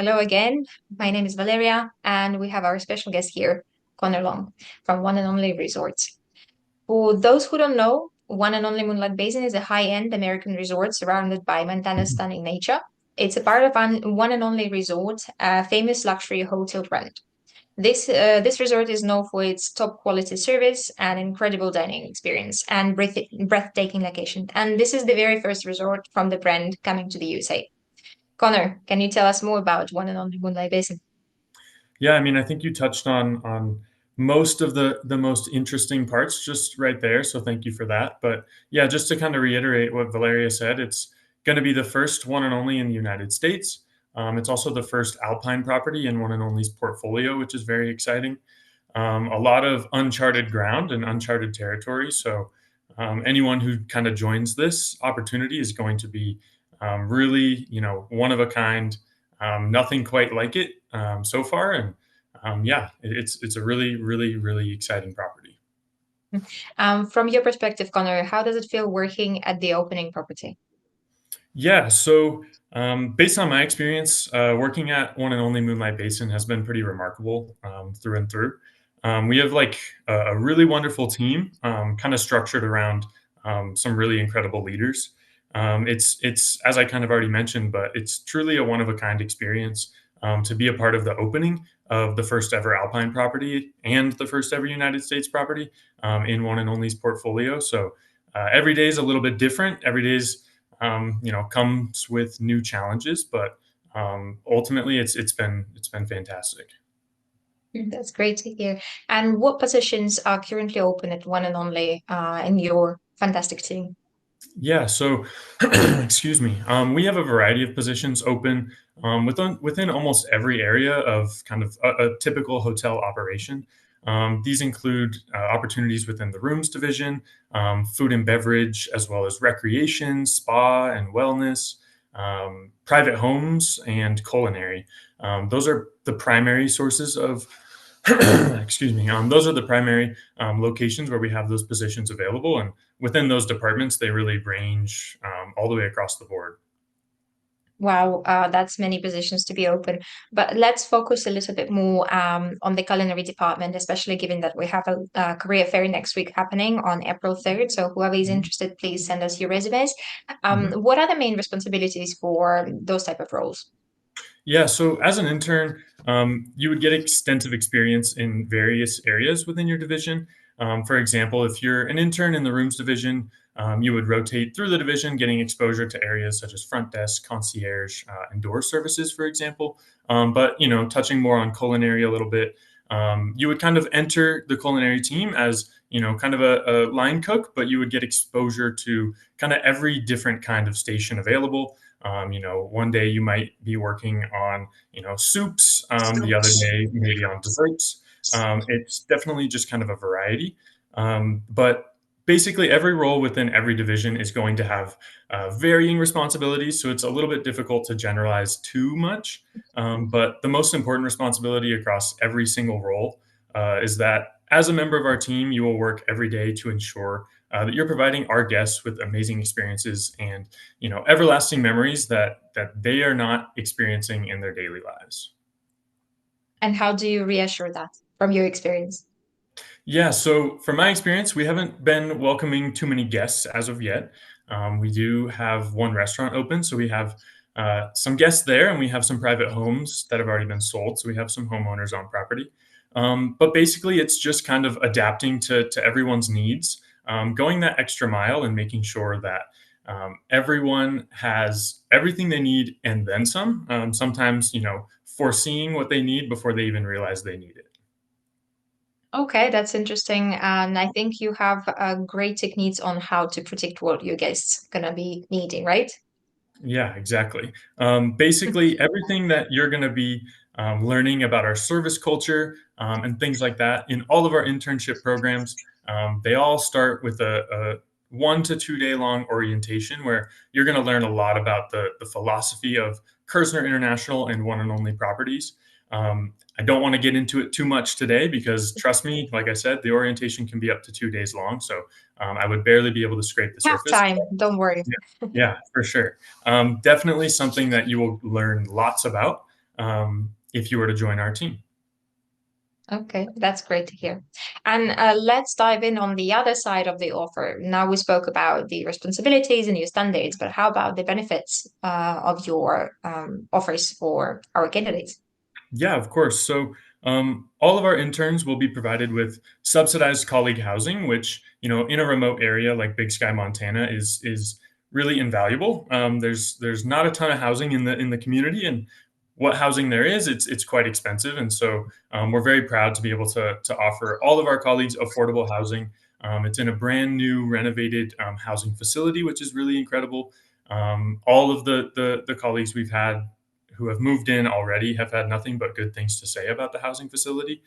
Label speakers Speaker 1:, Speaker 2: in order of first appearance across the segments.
Speaker 1: Hello again. My name is Valeria, and we have our special guest here, Connor Long from One&Only Resorts. For those who don't know, One&Only Moonlight Basin is a high-end American resort surrounded by Montana's stunning nature. It's a part of One&Only Resort, a famous luxury hotel brand. This resort is known for its top quality service and incredible dining experience and breathtaking location. And this is the very first resort from the brand coming to the USA. Connor, can you tell us more about One&Only Moonlight Basin?
Speaker 2: Yeah, I mean, I think you touched on most of the most interesting parts just right there. So thank you for that. But yeah, just to kind of reiterate what Valeria said, it's going to be the first one and only in the United States. It's also the first Alpine property in One and Only's portfolio, which is very exciting. A lot of uncharted ground and uncharted territory. So anyone who kind of joins this opportunity is going to be really, one of a kind. Nothing quite like it so far, and yeah, it's a really, really, really exciting property.
Speaker 1: From your perspective, Connor, how does it feel working at the opening property?
Speaker 2: Yeah, so based on my experience, working at One and Only Moonlight Basin has been pretty remarkable through and through. We have like a really wonderful team, kind of structured around some really incredible leaders. It's as I kind of already mentioned, but it's truly a one of a kind experience to be a part of the opening of the first ever Alpine property and the first ever United States property in One and Only's portfolio. So every day is a little bit different. Every day is comes with new challenges, but ultimately, it's been fantastic.
Speaker 1: That's great to hear. And what positions are currently open at One&Only in your fantastic team?
Speaker 2: Yeah, so excuse me. We have a variety of positions open within almost every area of kind of a typical hotel operation. These include opportunities within the rooms division, food and beverage, as well as recreation, spa and wellness, private homes, and culinary. Those are the primary sources of excuse me. Those are the primary locations where we have those positions available, and within those departments, they really range all the way across the board.
Speaker 1: Wow, that's many positions to be open. But let's focus a little bit more on the culinary department, especially given that we have a career fair next week happening on April 3rd. So whoever is
Speaker 2: Mhm,
Speaker 1: interested, please send us your resumes.
Speaker 2: mhm.
Speaker 1: What are the main responsibilities for those type of roles?
Speaker 2: Yeah, so as an intern, you would get extensive experience in various areas within your division. For example, if you're an intern in the rooms division, you would rotate through the division, getting exposure to areas such as front desk, concierge, and door services, for example. But touching more on culinary a little bit, you would kind of enter the culinary team as kind of a line cook, but you would get exposure to kind of every different kind of station available. One day you might be working on, soups. The other day maybe on desserts. It's definitely just kind of a variety. But basically, every role within every division is going to have varying responsibilities. So it's a little bit difficult to generalize too much. But the most important responsibility across every single role is that as a member of our team, you will work every day to ensure that you're providing our guests with amazing experiences and everlasting memories that they are not experiencing in their daily lives.
Speaker 1: And how do you reassure that from your experience?
Speaker 2: Yeah, so from my experience, we haven't been welcoming too many guests as of yet. We do have one restaurant open, so we have some guests there, and we have some private homes that have already been sold. So we have some homeowners on property. But basically, it's just kind of adapting to everyone's needs, going that extra mile, and making sure that everyone has everything they need and then some. Sometimes, foreseeing what they need before they even realize they need it.
Speaker 1: Okay, that's interesting. And I think you have great techniques on how to predict what your guests gonna be needing, right?
Speaker 2: Yeah, exactly. Basically, everything that you're going to be learning about our service culture and things like that in all of our internship programs, they all start with a 1 to 2 day long orientation where you're going to learn a lot about the philosophy of Kersner International and One and Only Properties. I don't want to get into it too much today because, trust me, like I said, the orientation can be up to 2 days long. So I would barely be able to scrape the
Speaker 1: Half
Speaker 2: surface.
Speaker 1: time, don't worry.
Speaker 2: Yeah, yeah, for sure. Definitely something that you will learn lots about. if you were to join our team.
Speaker 1: Okay, that's great to hear. And let's dive in on the other side of the offer. Now we spoke about the responsibilities and your standards, but how about the benefits of your offers for our candidates?
Speaker 2: Yeah, of course. So all of our interns will be provided with subsidized colleague housing, which in a remote area like Big Sky, Montana, is really invaluable. There's not a ton of housing in the community, and what housing there is, it's quite expensive, and so we're very proud to be able to offer all of our colleagues affordable housing. It's in a brand new renovated housing facility, which is really incredible. All of the colleagues we've had who have moved in already have had nothing but good things to say about the housing facility.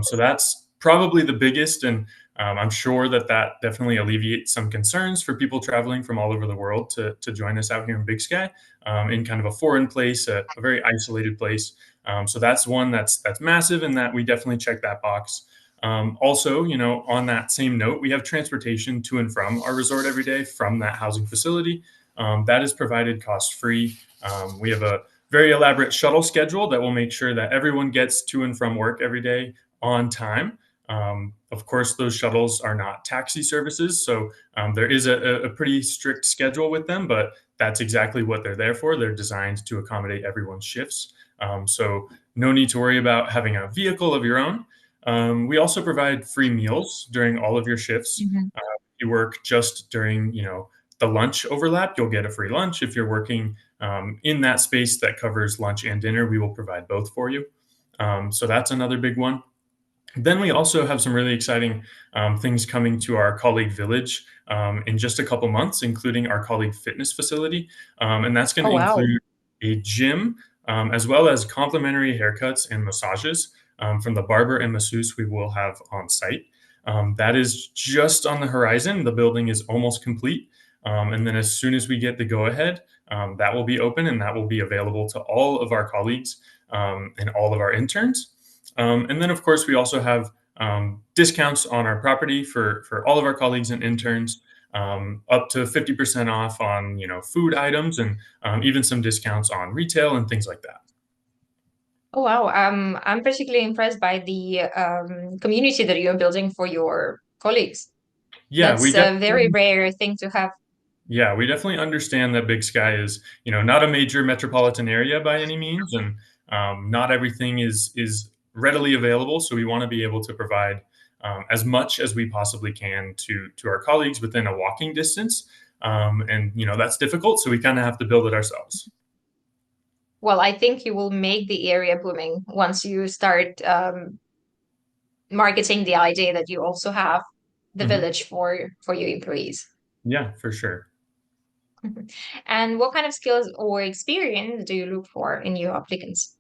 Speaker 2: So that's probably the biggest, and I'm sure that definitely alleviates some concerns for people traveling from all over the world to join us out here in Big Sky, in kind of a foreign place, a very isolated place. So that's one that's massive, and that we definitely check that box. Also, on that same note, we have transportation to and from our resort every day from that housing facility. That is provided cost free. We have a very elaborate shuttle schedule that will make sure that everyone gets to and from work every day on time. Of course, those shuttles are not taxi services, so there is a pretty strict schedule with them, but that's exactly what they're there for. They're designed to accommodate everyone's shifts. So no need to worry about having a vehicle of your own. We also provide free meals during all of your shifts.
Speaker 1: Mhm.
Speaker 2: If you work just during, the lunch overlap, you'll get a free lunch. If you're working in that space that covers lunch and dinner, we will provide both for you. So that's another big one. Then we also have some really exciting things coming to our colleague village in just a couple months, including our colleague fitness facility. And that's going
Speaker 1: Oh,
Speaker 2: to
Speaker 1: wow.
Speaker 2: include a gym, as well as complimentary haircuts and massages from the barber and masseuse we will have on site. That is just on the horizon. The building is almost complete. And then as soon as we get the go ahead, that will be open and that will be available to all of our colleagues and all of our interns. And then, of course, we also have discounts on our property for all of our colleagues and interns, up to 50% off on food items, and even some discounts on retail and things like that.
Speaker 1: Oh, wow. I'm particularly impressed by the community that you're building for your colleagues.
Speaker 2: Yeah, we
Speaker 1: That's a very
Speaker 2: definitely
Speaker 1: rare thing to have.
Speaker 2: Yeah, we definitely understand that Big Sky is, not a major metropolitan area by any means, and not everything is readily available. So we want to be able to provide as much as we possibly can to our colleagues within a walking distance, and that's difficult. So we kind of have to build it ourselves.
Speaker 1: Well, I think you will make the area booming once you start marketing the idea that you also have the
Speaker 2: Hmm.
Speaker 1: village for your employees.
Speaker 2: Yeah, for sure.
Speaker 1: And what kind of skills or experience do you look for in your applicants?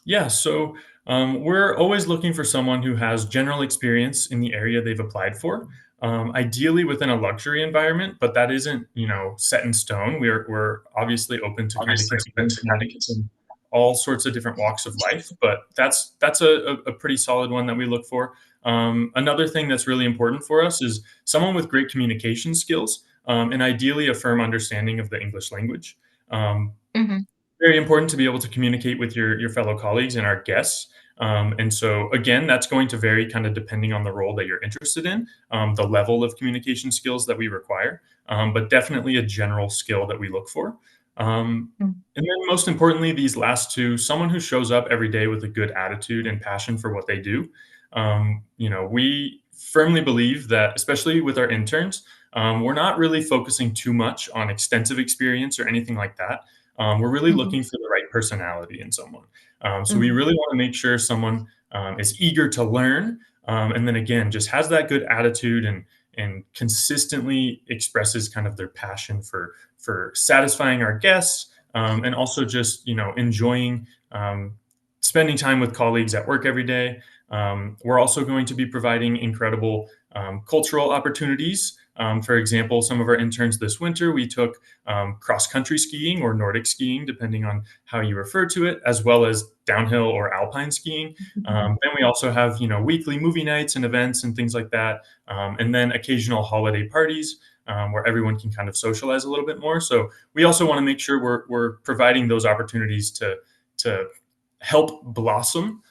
Speaker 2: Yeah, so we're always looking for someone who has general experience in the area they've applied for, ideally within a luxury environment, but that isn't, set in stone. We're obviously open to kind of considering candidates in all sorts of different walks of life, but that's a pretty solid one that we look for. Another thing that's really important for us is someone with great communication skills, and ideally a firm understanding of the English language. Um,
Speaker 1: Hmm.
Speaker 2: Very important to be able to communicate with your fellow colleagues and our guests. And so again, that's going to vary kind of depending on the role that you're interested in, the level of communication skills that we require, but definitely a general skill that we look for. And then most importantly, these last two, someone who shows up every day with a good attitude and passion for what they do. We firmly believe that, especially with our interns, we're not really focusing too much on extensive experience or anything like that. We're really
Speaker 1: Hmm.
Speaker 2: looking for the right personality in someone. So we
Speaker 1: Hmm.
Speaker 2: really want to make sure someone is eager to learn, and then again just has that good attitude and consistently expresses kind of their passion for satisfying our guests, and also just enjoying spending time with colleagues at work every day. We're also going to be providing incredible cultural opportunities. For example, some of our interns this winter, we took cross country skiing or Nordic skiing, depending on how you refer to it, as well as downhill or alpine skiing. Then we also have weekly movie nights and events and things like that, and then occasional holiday parties. Where everyone can kind of socialize a little bit more. So we also want to make sure we're providing those opportunities to help blossom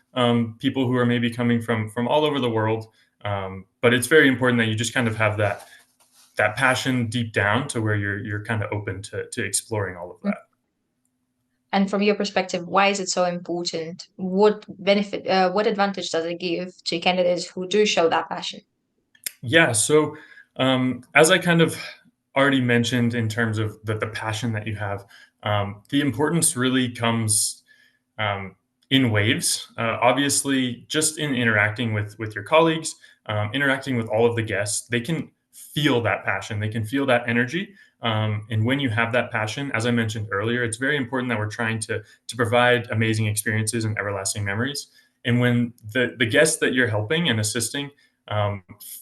Speaker 2: people who are maybe coming from all over the world. But it's very important that you just kind of have that passion deep down to where you're kind of open to exploring all of
Speaker 1: Mm.
Speaker 2: that.
Speaker 1: And from your perspective, why is it so important? What benefit, what advantage does it give to candidates who do show that passion?
Speaker 2: Yeah. So, as I kind of already mentioned in terms of the passion that you have, the importance really comes um, in waves. Obviously, just in interacting with your colleagues, interacting with all of the guests, they can feel that passion. They can feel that energy. And when you have that passion, as I mentioned earlier, it's very important that we're trying to provide amazing experiences and everlasting memories. And when the guest that you're helping and assisting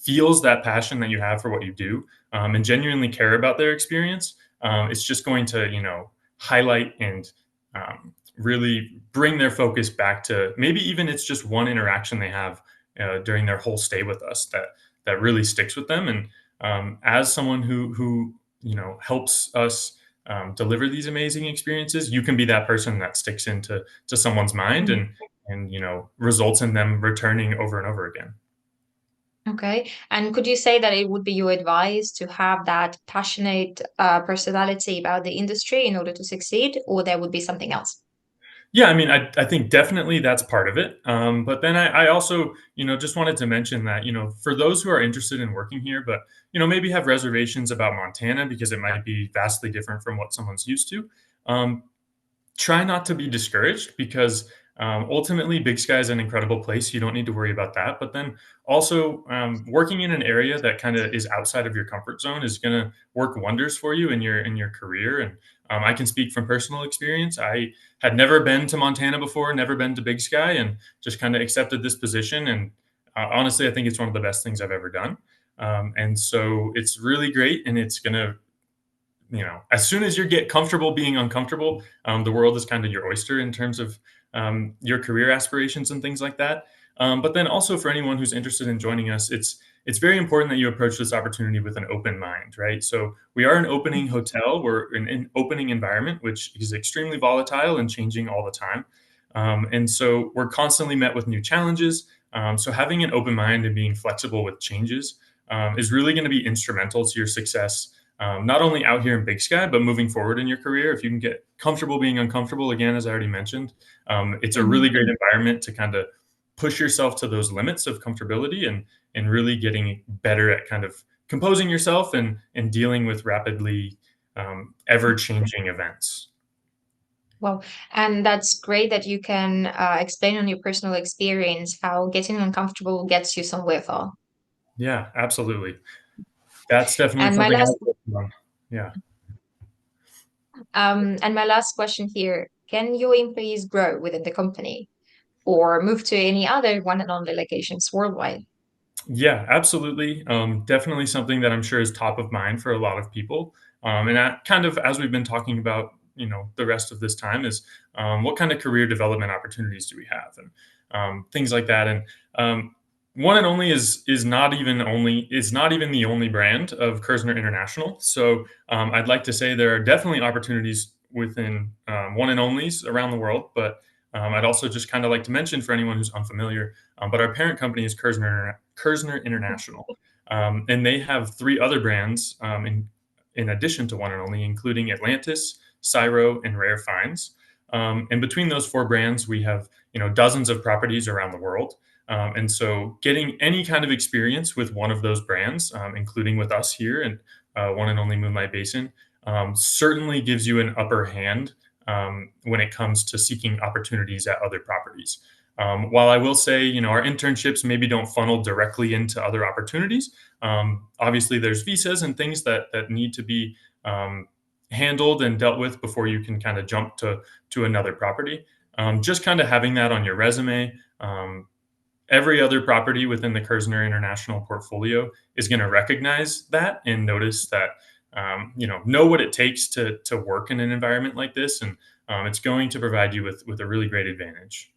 Speaker 2: feels that passion that you have for what you do, and genuinely care about their experience, it's just going to highlight and really bring their focus back to maybe even it's just one interaction they have during their whole stay with us that really sticks with them. And as someone who helps us deliver these amazing experiences, you can be that person that sticks into to someone's mind
Speaker 1: Mhm.
Speaker 2: and results in them returning over and over again.
Speaker 1: Okay. And could you say that it would be your advice to have that passionate personality about the industry in order to succeed, or there would be something else?
Speaker 2: Yeah, I mean, I think definitely that's part of it. But then I also, just wanted to mention that, for those who are interested in working here, but, maybe have reservations about Montana because it might be vastly different from what someone's used to. Um, Try not to be discouraged because ultimately Big Sky is an incredible place. You don't need to worry about that. But then also working in an area that kind of is outside of your comfort zone is going to work wonders for you in your career. And I can speak from personal experience. I had never been to Montana before, never been to Big Sky, and just kind of accepted this position. And honestly, I think it's one of the best things I've ever done. And so it's really great, and it's going to as soon as you get comfortable being uncomfortable, the world is kind of your oyster in terms of your career aspirations and things like that. But then also for anyone who's interested in joining us, it's very important that you approach this opportunity with an open mind, right? So we are an opening hotel, we're in an opening environment, which is extremely volatile and changing all the time. And so we're constantly met with new challenges. So having an open mind and being flexible with changes is really going to be instrumental to your success, not only out here in Big Sky, but moving forward in your career. If you can get comfortable being uncomfortable, again, as I already mentioned, it's a really
Speaker 1: Mhm.
Speaker 2: great environment to kind of push yourself to those limits of comfortability and really getting better at kind of composing yourself and dealing with rapidly ever changing events.
Speaker 1: Well, and that's great that you can explain on your personal experience how getting uncomfortable gets you somewhere far.
Speaker 2: Yeah, absolutely. That's definitely
Speaker 1: And my
Speaker 2: something
Speaker 1: last
Speaker 2: I've worked on. Yeah.
Speaker 1: and my last question here, can your employees grow within the company or move to any other one and only locations worldwide?
Speaker 2: Yeah, absolutely. Definitely something that I'm sure is top of mind for a lot of people. And that kind of, as we've been talking about, the rest of this time is what kind of career development opportunities do we have and things like that. And One and Only is not even the only brand of Kersner International. So I'd like to say there are definitely opportunities within One and Onlys around the world, but I'd also just kind of like to mention for anyone who's unfamiliar, but our parent company is Kersner International, and they have three other brands in addition to One and Only, including Atlantis, Cyro, and Rare Finds. And between those four brands, we have dozens of properties around the world. And so, getting any kind of experience with one of those brands, including with us here and One and Only Moonlight Basin, certainly gives you an upper hand when it comes to seeking opportunities at other properties. While I will say, our internships maybe don't funnel directly into other opportunities. Obviously, there's visas and things that need to be handled and dealt with before you can kind of jump to another property. Just kind of having that on your resume. Every other property within the Kersner International portfolio is going to recognize that and notice that know what it takes to work in an environment like this, and it's going to provide you with a really great advantage.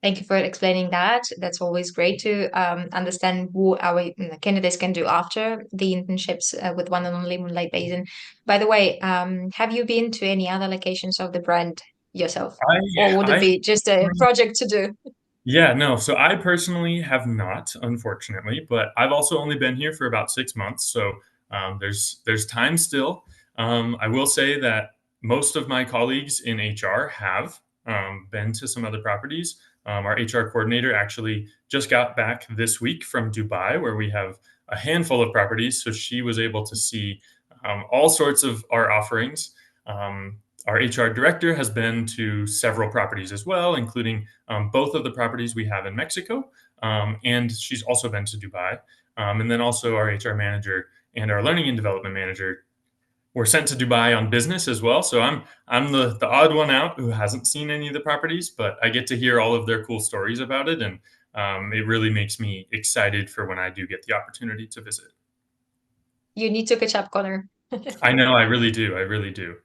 Speaker 1: Thank you for explaining that. That's always great to understand what our candidates can do after the internships with One and Only Moonlight Basin. By the way, have you been to any other locations of the brand? yourself?
Speaker 2: I
Speaker 1: Or would it
Speaker 2: I
Speaker 1: be just a project to do?
Speaker 2: Yeah, no. So I personally have not, unfortunately, but I've also only been here for about 6 months, so there's time still. I will say that most of my colleagues in HR have been to some other properties. Our HR coordinator actually just got back this week from Dubai, where we have a handful of properties, so she was able to see all sorts of our offerings. Our HR director has been to several properties as well, including both of the properties we have in Mexico, and she's also been to Dubai. And then also our HR manager and our learning and development manager were sent to Dubai on business as well. So I'm the odd one out who hasn't seen any of the properties, but I get to hear all of their cool stories about it, and it really makes me excited for when I do get the opportunity to visit.
Speaker 1: You need to catch up, Connor.
Speaker 2: I know, I really do. I really do.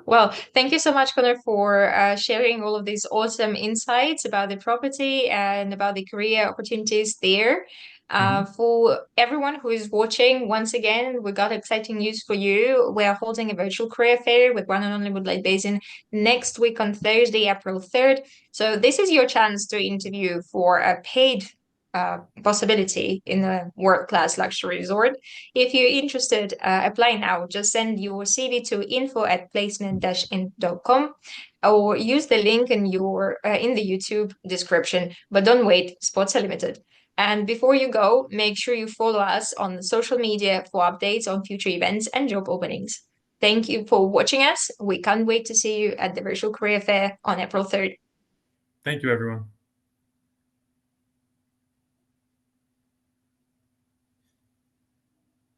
Speaker 1: Well, thank you so much, Connor, for sharing all of these awesome insights about the property and about the career opportunities there.
Speaker 2: Mhm.
Speaker 1: For everyone who is watching, once again, we got exciting news for you. We are holding a virtual career fair with One&Only Moonlight Basin next week on Thursday, April 3rd. So this is your chance to interview for a paid possibility in a world-class luxury resort. If you're interested, apply now. Just send your CV to info@placement-in.com or use the link in in the YouTube description. But don't wait, spots are limited. And before you go, make sure you follow us on social media for updates on future events and job openings. Thank you for watching us. We can't wait to see you at the Virtual Career Fair on April 3rd.
Speaker 2: Thank you, everyone.